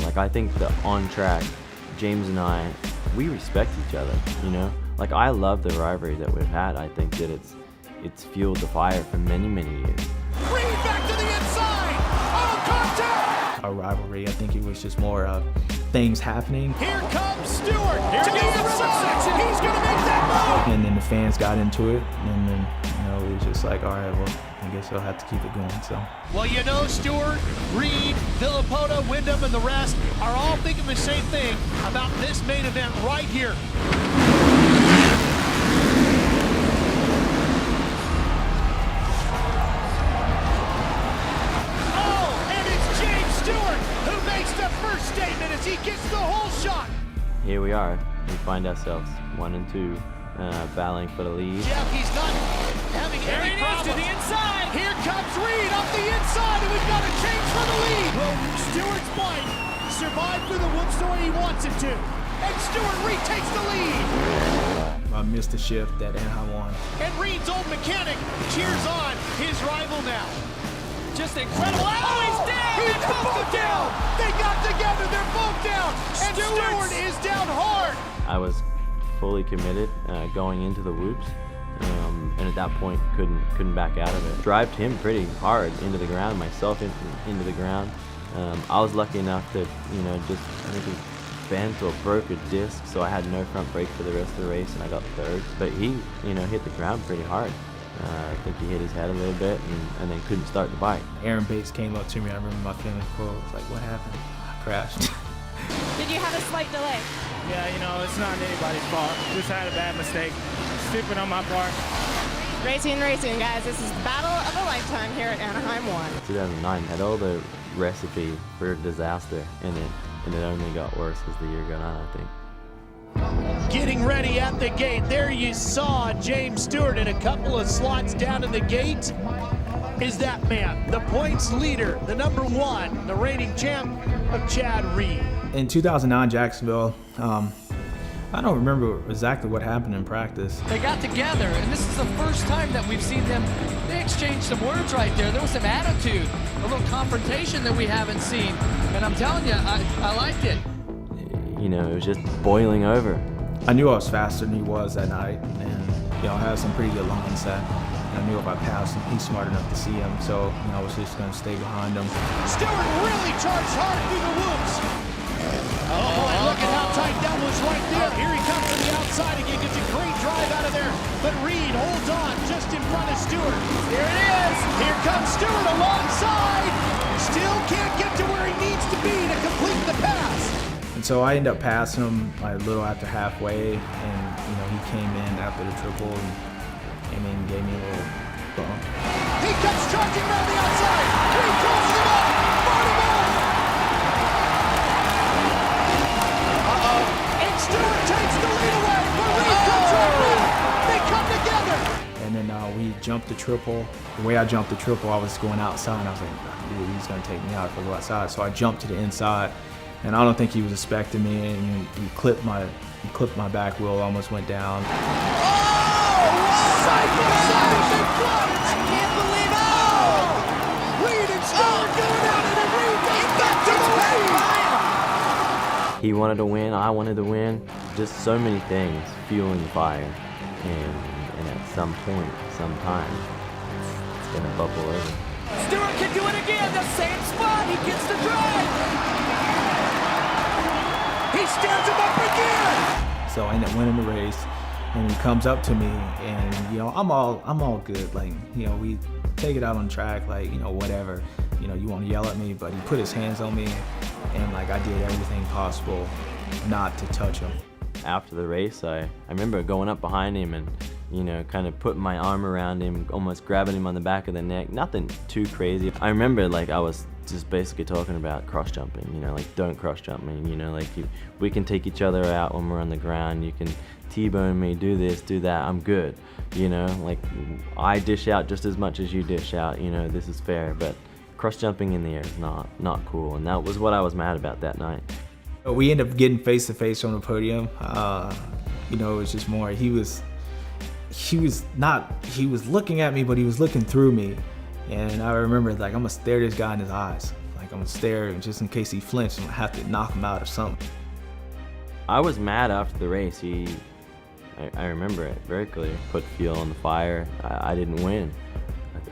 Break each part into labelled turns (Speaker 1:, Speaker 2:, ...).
Speaker 1: Like, I think that on track, James and I, we respect each other, you know? Like, I love the rivalry that we've had. I think that it's fueled the fire for many, many years.
Speaker 2: Reed back to the inside! Oh, contact!
Speaker 3: Our rivalry, I think it was just more of things happening.
Speaker 2: Here comes Stewart! Here to the inside! He's gonna make that move!
Speaker 3: And then the fans got into it, and then, it was just like, all right, well, I guess I'll have to keep it going, so.
Speaker 2: Well, Stewart, Reed, Villapota, Wyndham, and the rest are all thinking the same thing about this main event right here. Oh, and it's James Stewart who makes the first statement as he gets the whole shot.
Speaker 1: Here we are. We find ourselves 1 and 2, battling for the lead.
Speaker 2: Jeff, he's not having any problems. To the inside. Here comes Reed up the inside, and we've got a change for the lead. Well, Stewart's bike survived through the woods the way he wants it to. And Stewart retakes the lead.
Speaker 3: I missed the shift that Anaheim won.
Speaker 2: And Reed's old mechanic cheers on his rival now. Just incredible. Oh, he's down! He's both down! They got together, they're both down! And Stewart is down hard!
Speaker 1: I was fully committed going into the whoops, and at that point couldn't back out of it. Drived him pretty hard into the ground, myself into the ground. I was lucky enough to, just maybe bent or broke a disc, so I had no front brake for the rest of the race, and I got third. But he, hit the ground pretty hard. I think he hit his head a little bit and then couldn't start the bike.
Speaker 3: Aaron Bates came up to me. I remember my feeling quote. I was like, what happened? I crashed.
Speaker 4: Did you have a slight delay?
Speaker 5: Yeah, it's not anybody's fault. Just had a bad mistake. Stupid on my part.
Speaker 4: Racing, guys. This is the battle of a lifetime here at Anaheim 1.
Speaker 1: 2009 had all the recipe for disaster, and it only got worse as the year got on, I think.
Speaker 2: Getting ready at the gate. There you saw James Stewart, and a couple of slots down in the gate is that man, the points leader, the number 1, the reigning champ of Chad Reed.
Speaker 3: In 2009 Jacksonville, I don't remember exactly what happened in practice.
Speaker 6: They got together, and this is the first time that we've seen them. They exchanged some words right there. There was some attitude, a little confrontation that we haven't seen. And I'm telling you, I liked it.
Speaker 1: It was just boiling over.
Speaker 3: I knew I was faster than he was that night, and I had some pretty good line set. I knew if I passed him, he's smart enough to see him, so I was just going to stay behind him.
Speaker 2: Stewart really charged hard through the whoops. Oh boy, look at how tight that was right there. Here he comes from the outside again, gets a great drive out of there. But Reed holds on just in front of Stewart. Here it is. Here comes Stewart alongside. Still can't get to where he needs to be to complete the pass.
Speaker 3: And so I ended up passing him a little after halfway, and he came in after the triple and then gave me a little bump.
Speaker 2: He comes charging around the outside. Reed crosses him up. Brought him on. And Stewart takes the lead away. But Reed comes right back. They come together.
Speaker 3: And then we jumped the triple. The way I jumped the triple, I was going outside, and I was like, dude, he's going to take me out if I go outside. So I jumped to the inside. And I don't think he was expecting me, and he clipped my back wheel, almost went down.
Speaker 2: Oh! Side by side, they plunge! I can't believe it! Oh! Reed and Stewart going at it, and Reed goes back to the lead!
Speaker 1: He wanted to win, I wanted to win. Just so many things fueling the fire. And at some point, sometime, it's going to bubble over.
Speaker 6: Stewart can do it again, the same spot. He gets the drive.
Speaker 2: He stands him up again!
Speaker 3: So I ended up winning the race, and he comes up to me, and I'm all good. Like, we take it out on track, like, whatever. You want to yell at me, but he put his hands on me, and like I did everything possible not to touch him.
Speaker 1: After the race, I remember going up behind him and kind of putting my arm around him, almost grabbing him on the back of the neck. Nothing too crazy. I remember I was just basically talking about cross jumping, don't cross jump me, we can take each other out when we're on the ground. You can T-bone me, do this, do that, I'm good. I dish out just as much as you dish out, this is fair, but cross jumping in the air is not cool, and that was what I was mad about that night.
Speaker 3: We ended up getting face to face on the podium. It was just more, he was looking at me, but he was looking through me. And I remember, I'm gonna stare this guy in his eyes. Like, Like, I'm gonna stare, and just in case he flinched, I'm gonna have to knock him out or something.
Speaker 1: I was mad after the race. I remember it very clearly. Put fuel on the fire. I didn't win.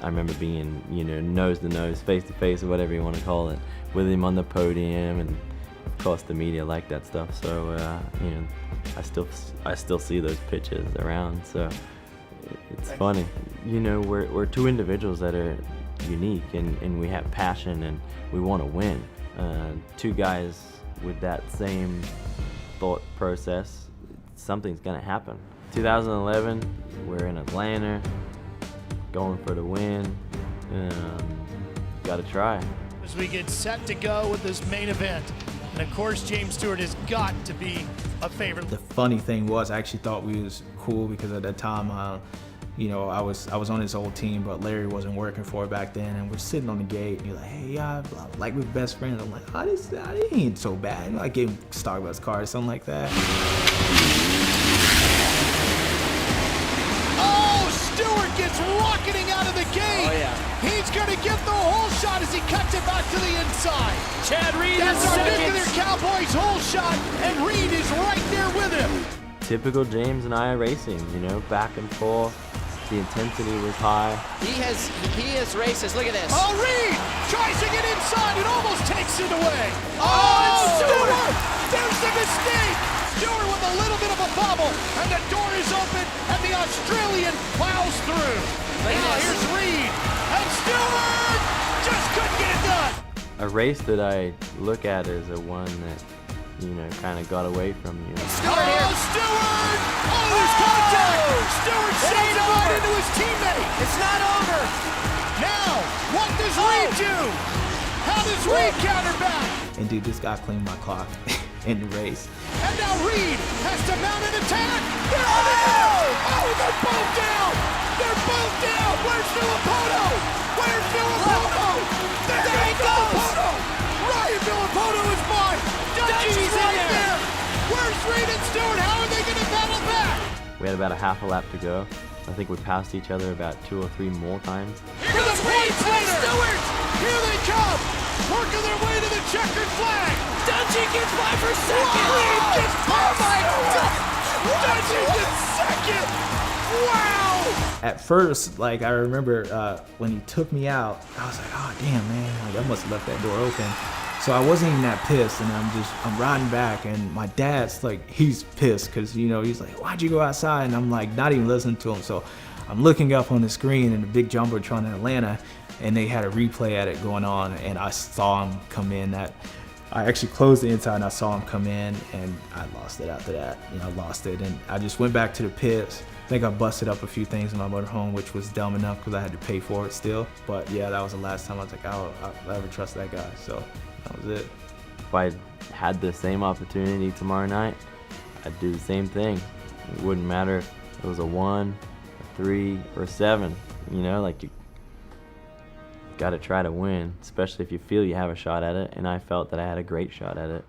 Speaker 1: I remember being, you know, nose to nose, face to face, or whatever you want to call it, with him on the podium, and of course the media liked that stuff. So you know, I still see those pictures around. So it's funny. You know, we're two individuals that are unique, and we have passion, and we want to win. Two guys with that same thought process, something's gonna happen. 2011, we're in Atlanta, going for the win. Gotta try.
Speaker 2: As we get set to go with this main event, and of course James Stewart has got to be a favorite.
Speaker 3: The funny thing was, I actually thought we was cool because at that time, you know, I was on his old team, but Larry wasn't working for it back then, and we're sitting on the gate, and he's like, hey, yeah, like we're best friends. I'm like, oh, this ain't so bad. You know, I gave him a Starbucks card or something like that.
Speaker 2: Oh, Stewart gets rocketing out of the gate.
Speaker 6: Oh, yeah.
Speaker 2: He's going to get the hole shot as he cuts it back to the inside.
Speaker 6: Chad Reed
Speaker 2: That's
Speaker 6: is
Speaker 2: our
Speaker 6: second.
Speaker 2: nuclear Cowboys hole shot, and Reed is right there with him.
Speaker 1: Typical James and I racing, you know, back and forth. The intensity was high.
Speaker 7: He has races. Look at this.
Speaker 2: Oh, Reed tries to get inside and almost takes it away. Oh, and Stewart! There's the mistake! Stewart with a little bit of a bobble, and the door is open, and the Australian plows through. Now here's Reed, and Stewart just couldn't get it done.
Speaker 1: A race that I look at as a one that, you know, kind of got away from you.
Speaker 7: Stewart here.
Speaker 2: Stewart! Oh, there's contact! Stewart shoves it right into his teammate.
Speaker 7: It's not over.
Speaker 2: Now, what does Reed do? How does Reed counter back?
Speaker 3: And dude, this guy cleaned my clock in the race.
Speaker 2: And now Reed has to mount an attack. There it is! Oh, they're both down! They're both down! Where's Villapoto? Where's Villapoto? There he goes! Ryan Villapoto is by! Dungey's right there! Where's Reed and Stewart? How are they going to battle back?
Speaker 1: We had about a half a lap to go. I think we passed each other about 2 or 3 more times.
Speaker 2: Here the points leader! Stewart! Here they come! Working their way to the checkered flag!
Speaker 7: Dungey gets by for second.
Speaker 2: Reed gets past Stewart! Dungey gets second! Wow!
Speaker 3: At first, like, I remember when he took me out, I was like, oh damn, man, like, I must have left that door open. So I wasn't even that pissed, and I'm riding back, and my dad's like, he's pissed, cause you know, he's like, why'd you go outside? And I'm like, not even listening to him. So I'm looking up on the screen in the big jumbotron in Atlanta, and they had a replay at it going on, and I saw him come in. That I actually closed the inside, and I saw him come in, and I lost it after that. You know, I lost it, and I just went back to the pits. I think I busted up a few things in my motorhome, which was dumb enough because I had to pay for it still. But yeah, that was the last time I was like, I'll ever trust that guy. So that was it.
Speaker 1: If I had the same opportunity tomorrow night, I'd do the same thing. It wouldn't matter if it was a 1, a 3, or a 7. You know, like, you got to try to win, especially if you feel you have a shot at it. And I felt that I had a great shot at it.